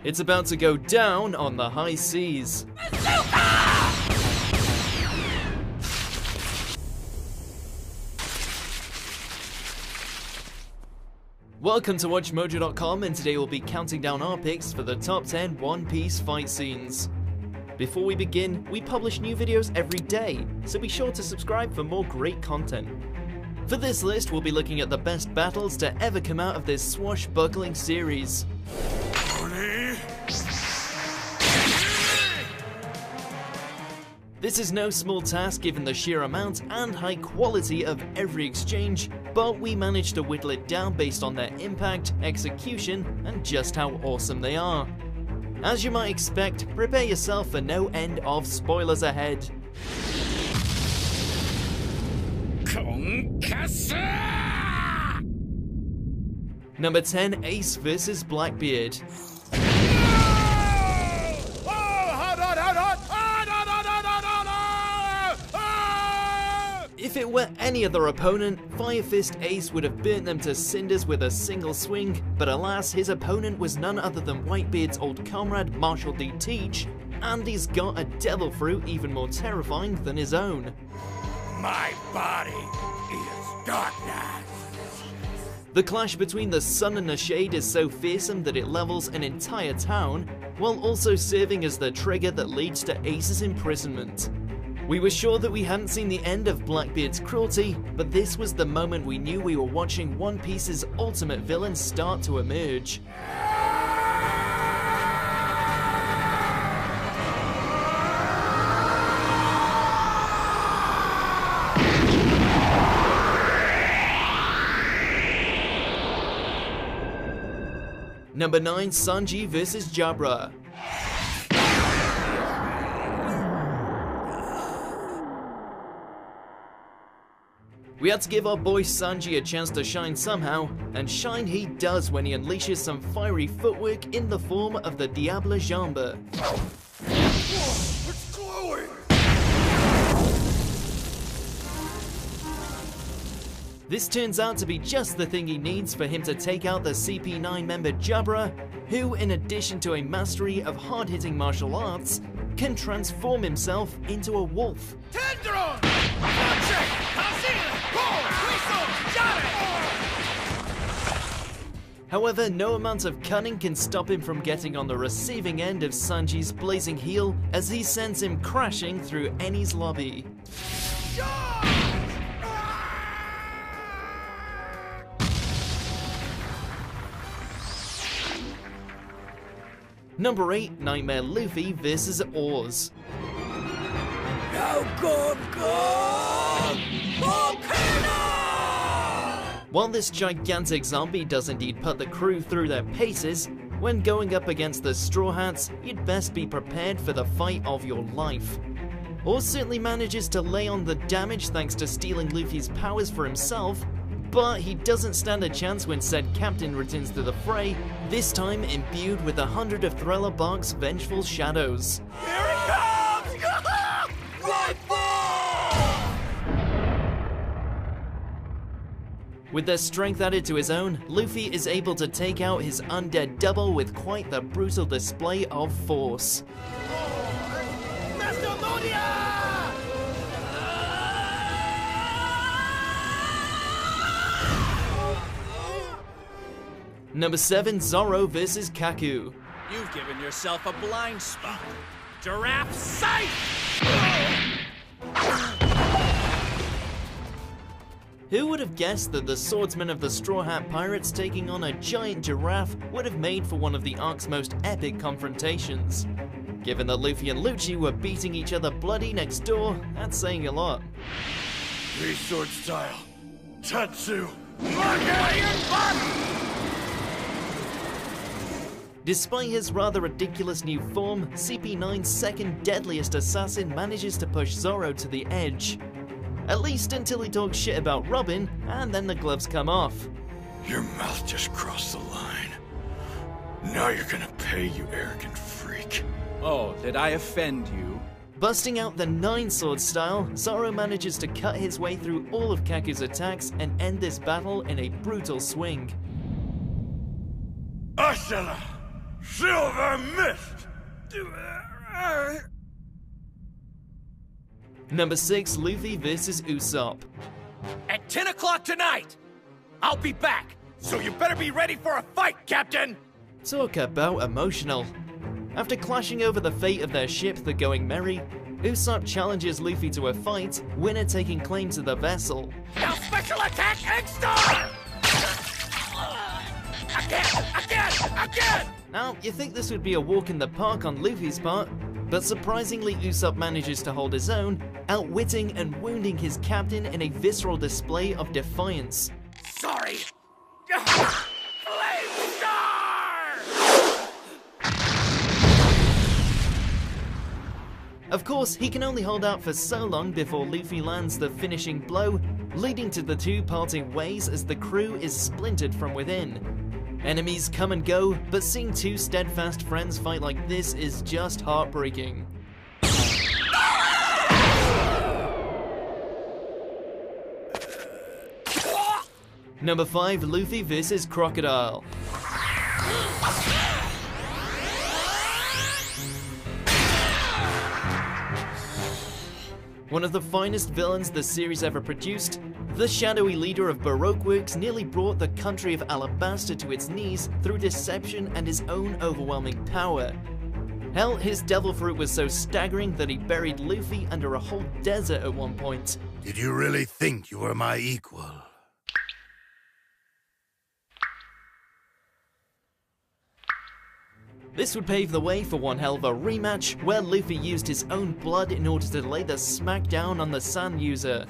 It's about to go down on the high seas. Welcome to WatchMojo.com, and today we'll be counting down our picks for the top 10 One Piece fight scenes. Before we begin, we publish new videos every day, so be sure to subscribe for more great content. For this list, we'll be looking at the best battles to ever come out of this swashbuckling series. This is no small task given the sheer amount and high quality of every exchange, but we managed to whittle it down based on their impact, execution, and just how awesome they are. As you might expect, prepare yourself for no end of spoilers ahead. Number 10, Ace vs Blackbeard. If it were any other opponent, Fire Fist Ace would have burnt them to cinders with a single swing, but alas, his opponent was none other than Whitebeard's old comrade Marshall D. Teach, and he's got a devil fruit even more terrifying than his own. My body is darkness. The clash between the sun and the shade is so fearsome that it levels an entire town, while also serving as the trigger that leads to Ace's imprisonment. We were sure that we hadn't seen the end of Blackbeard's cruelty, but this was the moment we knew we were watching One Piece's ultimate villain start to emerge. Number 9, Sanji vs Jabra. We had to give our boy Sanji a chance to shine somehow, and shine he does when he unleashes some fiery footwork in the form of the Diable Jambe. Whoa, it's glowing! This turns out to be just the thing he needs for him to take out the CP9 member Jabra, who, in addition to a mastery of hard-hitting martial arts, can transform himself into a wolf. Tendron! However, no amount of cunning can stop him from getting on the receiving end of Sanji's blazing heel as he sends him crashing through Enies lobby. Number 8, Nightmare Luffy vs Oars. No good, good! Volcano! While this gigantic zombie does indeed put the crew through their paces, when going up against the Straw Hats, you'd best be prepared for the fight of your life. Oars certainly manages to lay on the damage thanks to stealing Luffy's powers for himself, but he doesn't stand a chance when said captain returns to the fray, this time imbued with 100 of Thriller Bark's vengeful shadows. Here it comes! Right fall! With their strength added to his own, Luffy is able to take out his undead double with quite the brutal display of force. Number 7, Zoro vs Kaku. You've given yourself a blind spot. Giraffe sight! Who would have guessed that the swordsman of the Straw Hat Pirates taking on a giant giraffe would have made for one of the arc's most epic confrontations? Given that Luffy and Lucci were beating each other bloody next door, that's saying a lot. Three-sword style. Tatsu. Despite his rather ridiculous new form, CP9's second deadliest assassin manages to push Zoro to the edge. At least until he talks shit about Robin, and then the gloves come off. Your mouth just crossed the line. Now you're gonna pay, you arrogant freak. Oh, did I offend you? Busting out the 9-sword style, Zoro manages to cut his way through all of Kaku's attacks and end this battle in a brutal swing. Ashara! Silver Mist! Number 6, Luffy vs. Usopp. At 10 o'clock tonight, I'll be back, so you better be ready for a fight, Captain! Talk about emotional. After clashing over the fate of their ship, the Going Merry, Usopp challenges Luffy to a fight, winner taking claim to the vessel. Now special attack Eggstar! Again! Now, you think this would be a walk in the park on Luffy's part, but surprisingly Usopp manages to hold his own, outwitting and wounding his captain in a visceral display of defiance. Sorry! Flame Star! Of course, he can only hold out for so long before Luffy lands the finishing blow, leading to the two parting ways as the crew is splintered from within. Enemies come and go, but seeing two steadfast friends fight like this is just heartbreaking. Number 5, Luffy vs. Crocodile. One of the finest villains the series ever produced, the shadowy leader of Baroque Works nearly brought the country of Alabasta to its knees through deception and his own overwhelming power. Hell, his devil fruit was so staggering that he buried Luffy under a whole desert at one point. Did you really think you were my equal? This would pave the way for one hell of a rematch, where Luffy used his own blood in order to lay the smack down on the Sand User.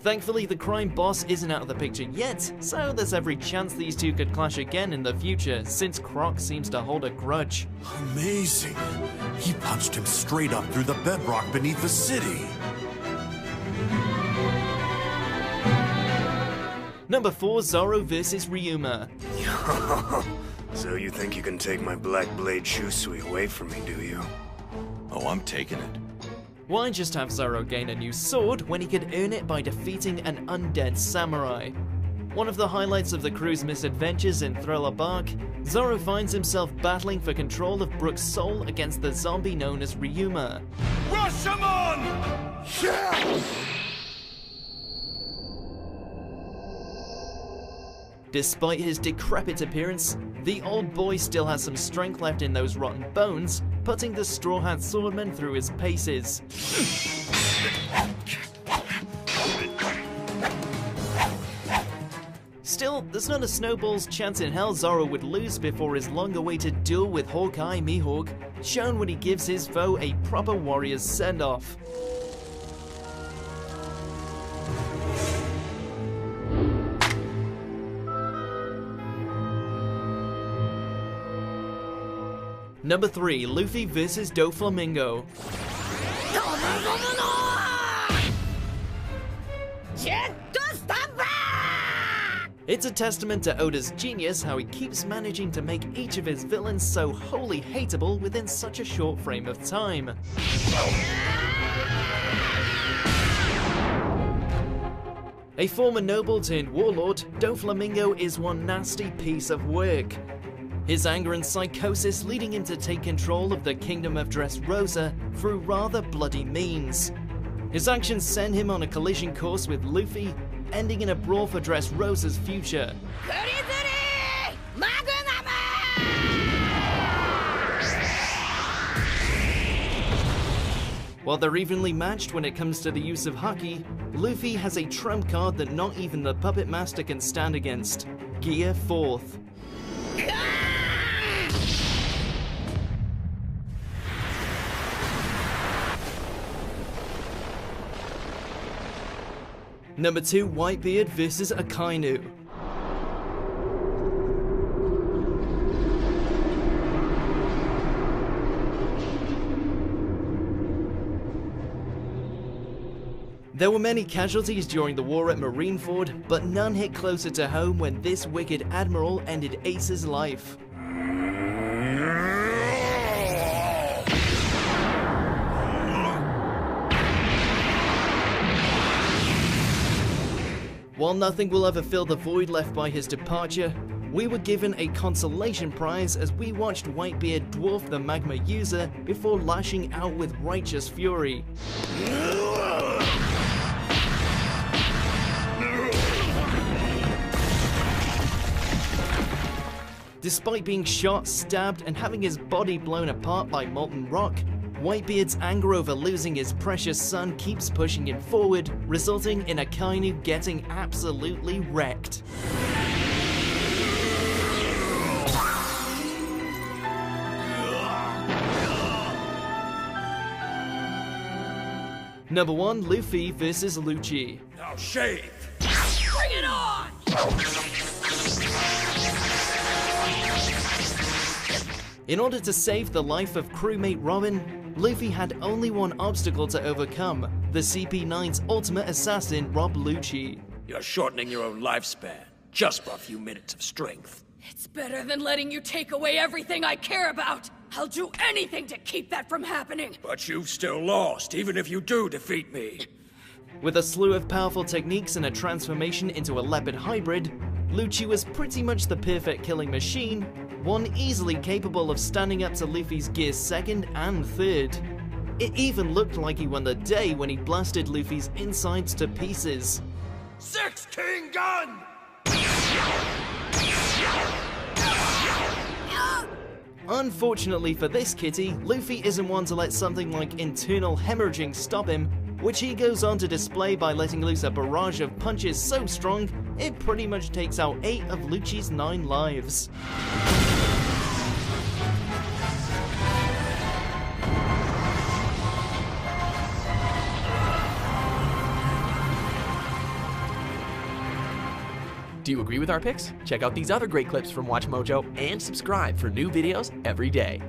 Thankfully, the crime boss isn't out of the picture yet, so there's every chance these two could clash again in the future, since Croc seems to hold a grudge. Amazing. He punched him straight up through the bedrock beneath the city. Number 4, Zoro vs. Ryuma. So you think you can take my Black Blade Shusui away from me, do you? Oh, I'm taking it. Why just have Zoro gain a new sword when he could earn it by defeating an undead samurai? One of the highlights of the crew's misadventures in Thriller Bark, Zoro finds himself battling for control of Brook's soul against the zombie known as Ryuma. Rashomon! Yeah! Despite his decrepit appearance, the old boy still has some strength left in those rotten bones, putting the Straw Hat Swordman through his paces. Still, there's not a snowball's chance in hell Zoro would lose before his long-awaited duel with Hawkeye Mihawk, shown when he gives his foe a proper warrior's send-off. Number 3, Luffy vs. Doflamingo. It's a testament to Oda's genius how he keeps managing to make each of his villains so wholly hateable within such a short frame of time. A former noble turned warlord, Doflamingo is one nasty piece of work. His anger and psychosis leading him to take control of the kingdom of Dressrosa through rather bloody means. His actions send him on a collision course with Luffy, ending in a brawl for Dressrosa's future. While they're evenly matched when it comes to the use of Haki, Luffy has a trump card that not even the Puppet Master can stand against: Gear 4th. Number 2, Whitebeard vs. Akainu. There were many casualties during the war at Marineford, but none hit closer to home when this wicked admiral ended Ace's life. While nothing will ever fill the void left by his departure, we were given a consolation prize as we watched Whitebeard dwarf the Magma user before lashing out with righteous fury. Despite being shot, stabbed, and having his body blown apart by molten rock, Whitebeard's anger over losing his precious son keeps pushing him forward, resulting in Akainu getting absolutely wrecked. Number 1, Luffy vs. Lucci. Now shave! Bring it on! In order to save the life of crewmate Robin, Luffy had only one obstacle to overcome, the CP9's ultimate assassin Rob Lucci. You're shortening your own lifespan, just for a few minutes of strength. It's better than letting you take away everything I care about! I'll do anything to keep that from happening! But you've still lost, even if you do defeat me. With a slew of powerful techniques and a transformation into a leopard hybrid, Lucci was pretty much the perfect killing machine, one easily capable of standing up to Luffy's gears 2nd and 3rd. It even looked like he won the day when he blasted Luffy's insides to pieces. 16 gun! Unfortunately for this kitty, Luffy isn't one to let something like internal hemorrhaging stop him, which he goes on to display by letting loose a barrage of punches so strong, it pretty much takes out 8 of Lucci's 9 lives. Do you agree with our picks? Check out these other great clips from WatchMojo and subscribe for new videos every day.